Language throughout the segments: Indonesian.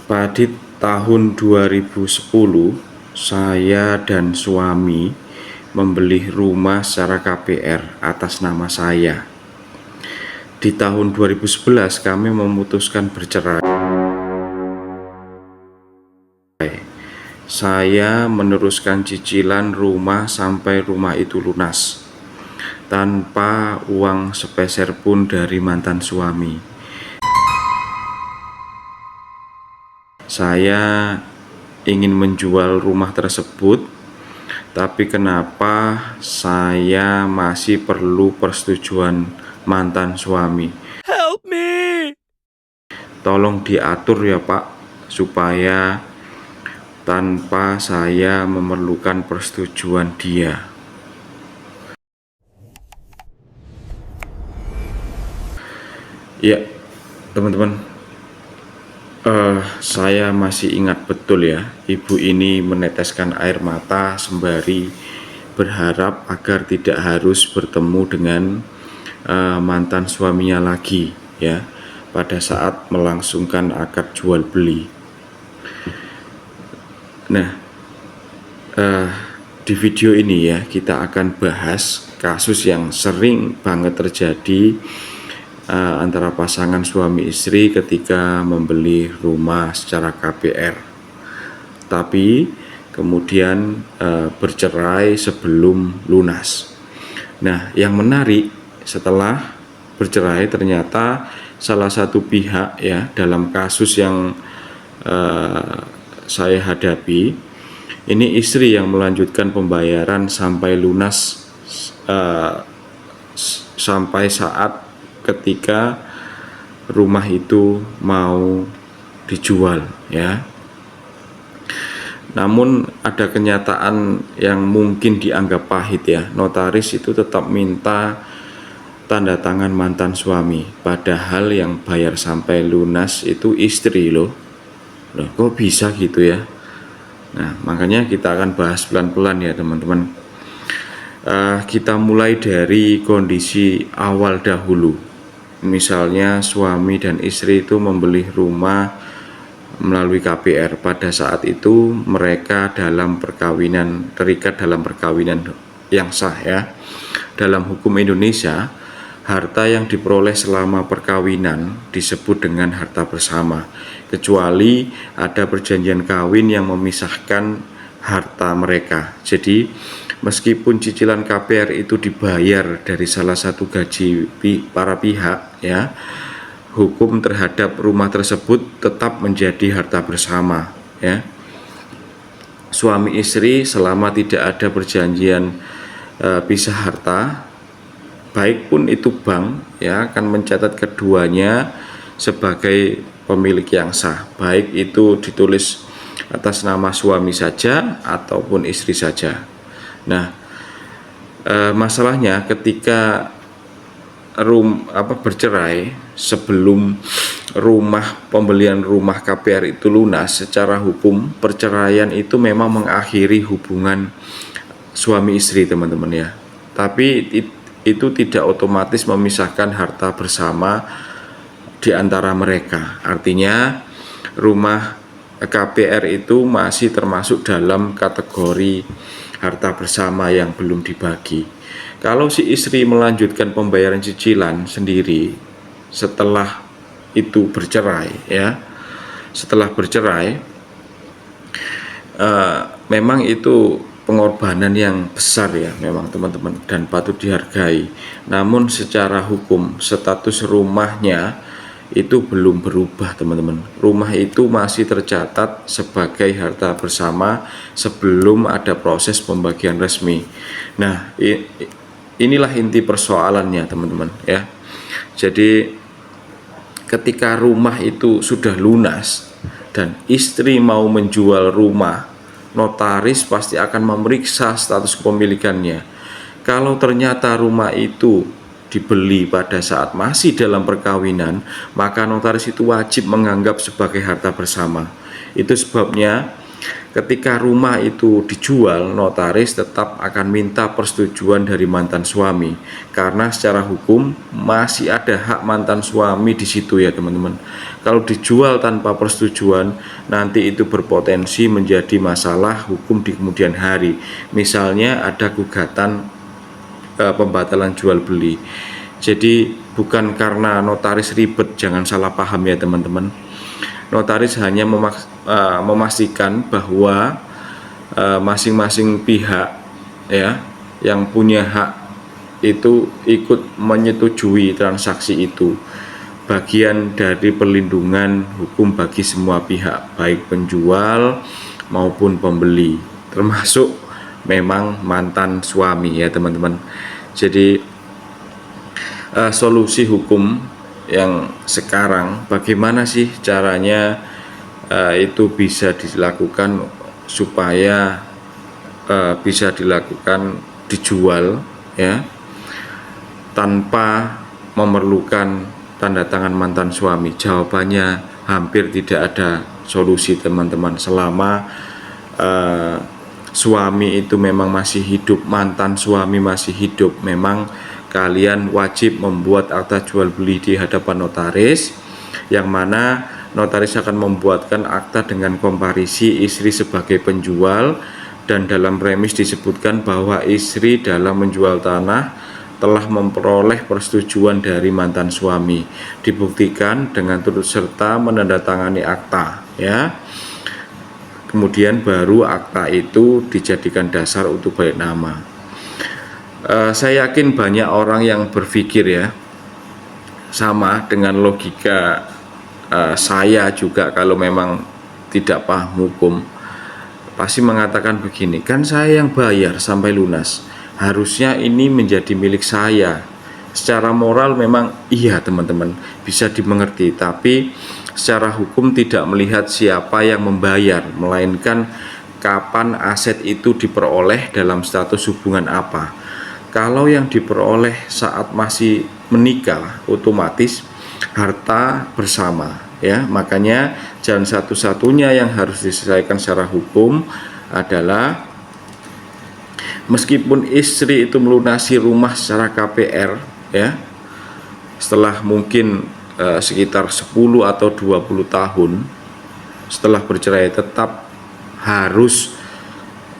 Pada tahun 2010, saya dan suami membeli rumah secara KPR atas nama saya. Di tahun 2011 kami memutuskan bercerai. Saya meneruskan cicilan rumah sampai rumah itu lunas, tanpa uang sepeser pun dari mantan suami. Saya ingin menjual rumah tersebut, tapi kenapa saya masih perlu persetujuan mantan suami? Help me! Tolong diatur ya Pak, supaya tanpa saya memerlukan persetujuan dia. Ya, teman-teman, saya masih ingat betul ya, ibu ini meneteskan air mata sembari berharap agar tidak harus bertemu dengan mantan suaminya lagi ya, pada saat melangsungkan akad jual beli. Nah, di video ini ya kita akan bahas kasus yang sering banget terjadi antara pasangan suami istri ketika membeli rumah secara KPR, tapi kemudian bercerai sebelum lunas. Nah, yang menarik, setelah bercerai ternyata salah satu pihak ya dalam kasus yang saya hadapi, ini istri yang melanjutkan pembayaran sampai lunas sampai saat ketika rumah itu mau dijual ya. Namun ada kenyataan yang mungkin dianggap pahit ya. Notaris itu tetap minta tanda tangan mantan suami, padahal yang bayar sampai lunas itu istri loh. Loh, kok bisa gitu ya? Nah, makanya kita akan bahas pelan-pelan ya teman-teman. Kita mulai dari kondisi awal dahulu. Misalnya suami dan istri itu membeli rumah melalui KPR. Pada saat itu mereka dalam perkawinan, terikat dalam perkawinan yang sah ya. Dalam hukum Indonesia, harta yang diperoleh selama perkawinan disebut dengan harta bersama, kecuali ada perjanjian kawin yang memisahkan harta mereka. Jadi meskipun cicilan KPR itu dibayar dari salah satu gaji para pihak ya, hukum terhadap rumah tersebut tetap menjadi harta bersama ya. Suami istri selama tidak ada perjanjian pisah harta, baik pun itu bank ya, akan mencatat keduanya sebagai pemilik yang sah, baik itu ditulis atas nama suami saja ataupun istri saja. Nah, masalahnya ketika bercerai sebelum pembelian rumah KPR itu lunas, secara hukum perceraian itu memang mengakhiri hubungan suami istri teman-teman ya. Tapi itu tidak otomatis memisahkan harta bersama di antara mereka. Artinya rumah KPR itu masih termasuk dalam kategori harta bersama yang belum dibagi. Kalau si istri melanjutkan pembayaran cicilan sendiri setelah itu bercerai ya, setelah bercerai memang itu pengorbanan yang besar ya memang teman-teman, dan patut dihargai. Namun secara hukum status rumahnya itu belum berubah teman-teman. Rumah itu masih tercatat sebagai harta bersama sebelum ada proses pembagian resmi. Nah, inilah inti persoalannya teman-teman ya. Jadi ketika rumah itu sudah lunas dan istri mau menjual rumah, notaris pasti akan memeriksa status kepemilikannya. Kalau ternyata rumah itu dibeli pada saat masih dalam perkawinan, maka notaris itu wajib menganggap sebagai harta bersama. Itu sebabnya Ketika rumah itu dijual, notaris tetap akan minta persetujuan dari mantan suami, karena secara hukum masih ada hak mantan suami di situ ya teman-teman. Kalau dijual tanpa persetujuan, nanti itu berpotensi menjadi masalah hukum di kemudian hari. Misalnya ada gugatan pembatalan jual beli. Jadi bukan karena notaris ribet, jangan salah paham ya teman-teman. Notaris hanya memastikan bahwa masing-masing pihak ya yang punya hak itu ikut menyetujui transaksi itu. Bagian dari perlindungan hukum bagi semua pihak, baik penjual maupun pembeli, termasuk memang mantan suami ya teman-teman. Jadi solusi hukum yang sekarang, bagaimana sih caranya itu bisa dilakukan supaya bisa dilakukan dijual ya tanpa memerlukan tanda tangan mantan suami? Jawabannya hampir tidak ada solusi teman-teman. Selama suami itu memang masih hidup, mantan suami masih hidup, memang kalian wajib membuat akta jual beli di hadapan notaris, yang mana notaris akan membuatkan akta dengan komparisi istri sebagai penjual, dan dalam premis disebutkan bahwa istri dalam menjual tanah telah memperoleh persetujuan dari mantan suami, dibuktikan dengan turut serta menandatangani akta ya. Kemudian baru akta itu dijadikan dasar untuk balik nama. Saya yakin banyak orang yang berpikir ya sama dengan logika saya juga, kalau memang tidak paham hukum pasti mengatakan begini, kan saya yang bayar sampai lunas, harusnya ini menjadi milik saya. Secara moral memang iya teman-teman, bisa dimengerti, tapi secara hukum tidak melihat siapa yang membayar, melainkan kapan aset itu diperoleh, dalam status hubungan apa. Kalau yang diperoleh saat masih menikah, otomatis harta bersama ya. Makanya jalan satu-satunya yang harus diselesaikan secara hukum adalah meskipun istri itu melunasi rumah secara KPR ya, setelah mungkin sekitar 10 atau 20 tahun setelah bercerai, tetap harus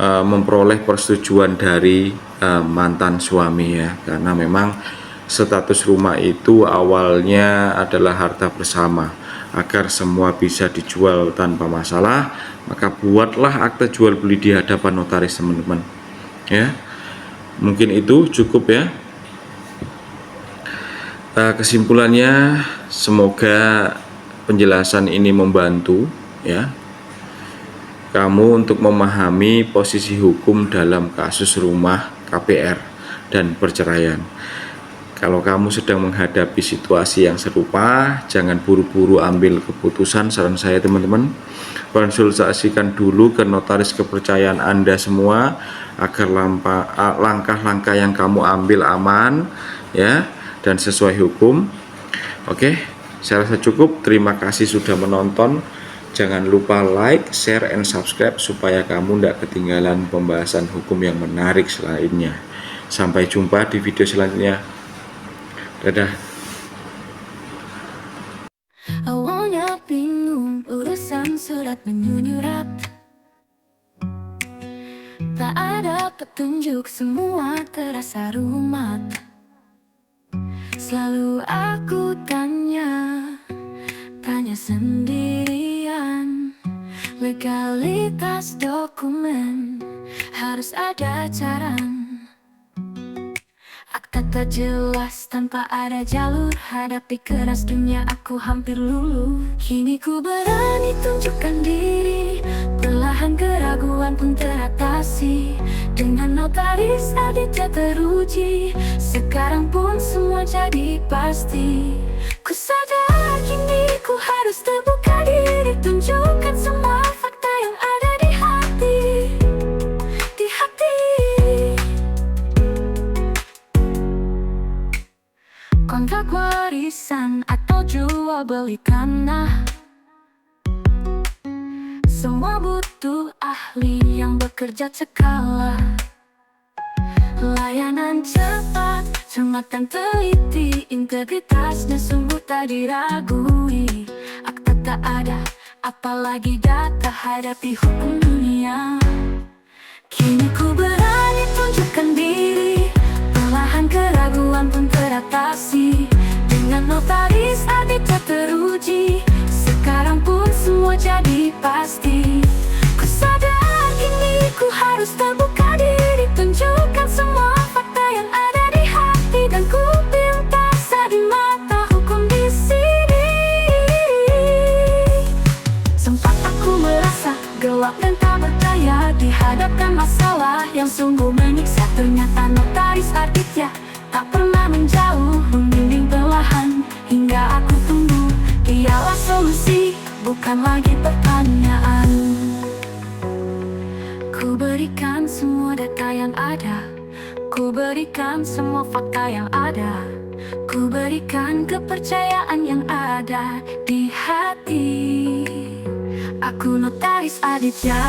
memperoleh persetujuan dari mantan suami ya, karena memang status rumah itu awalnya adalah harta bersama. Agar semua bisa dijual tanpa masalah, maka buatlah akta jual beli di hadapan notaris teman-teman ya. Mungkin itu cukup ya. Kesimpulannya, semoga penjelasan ini membantu ya kamu untuk memahami posisi hukum dalam kasus rumah KPR dan perceraian. Kalau kamu sedang menghadapi situasi yang serupa, jangan buru-buru ambil keputusan. Saran saya teman-teman, konsultasikan dulu ke notaris kepercayaan Anda semua, agar langkah-langkah yang kamu ambil aman ya dan sesuai hukum. Oke, saya rasa cukup. Terima kasih sudah menonton. Jangan lupa like, share, and subscribe supaya kamu tidak ketinggalan pembahasan hukum yang menarik selainnya. Sampai jumpa di video selanjutnya. Dadah. Awalnya bingung urusan surat menyurat, tak ada petunjuk, semua terasa rumat. Selalu aku tanya sendirian, legalitas dokumen harus ada jalan. Akta tak jelas tanpa ada jalur, hadapi keras dunia aku hampir luluh. Kini ku berani tunjukkan diri, perlahan keraguan pun teratasi. Dengan notaris aditya teruji, sekarang pun semua jadi pasti. Ku sadar kini ku harus terbuka diri, tunjukkan semua fakta yang ada di hati. Kontrak warisan atau jual beli tanah, semua butuh ahli yang bekerja cekala. Layanan cepat, cermat dan teliti, integritasnya sungguh tak diragui. Akta tak ada, apalagi data, hadapi hukum dunia. Kini ku berani tunjukkan diri, perlahan keraguan pun teratasi. Dengan notaris Aditya teruji, sekarang pun semua jadi pasti. Ku sadar kini ku harus terbuka diri, tunjukkan semua fakta yang ada di hati, dan ku pintas di mata hukum di sini. Sempat aku merasa gelap dan tak berdaya, dihadapkan masalah yang sungguh menyiksa. Ternyata notaris Aditya tak pernah menjauh, membimbing perlahan hingga aku tumbuh. Dialah solusi, bukan lagi pertanyaan. Ku berikan semua data yang ada, ku berikan semua fakta yang ada, ku berikan kepercayaan yang ada di hati. Aku notaris Aditya,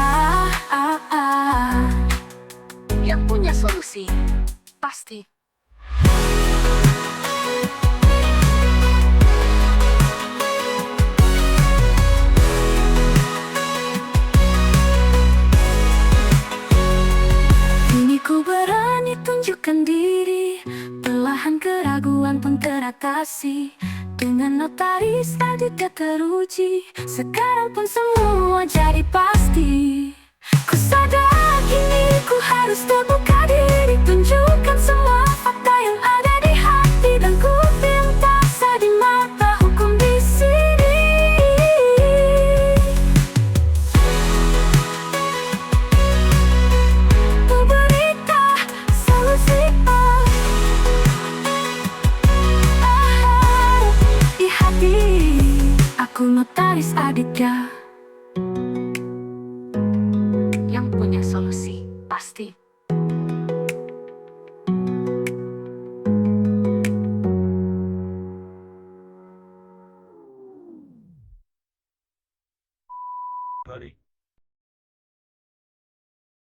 yang punya solusi pasti. Kini ku berani tunjukkan diri, perlahan keraguan pun teratasi. Dengan notaris Aditya teruji, sekarang pun semua jadi pasti. Ku sadar kini ku harus terbuka diri, tunjukkan semua fakta yang ada di hati, dan ku pintas di mata hukum di sini. Ku berikan solusi di hati. Aku notaris Aditya, yang punya solusi pasti. Buddy.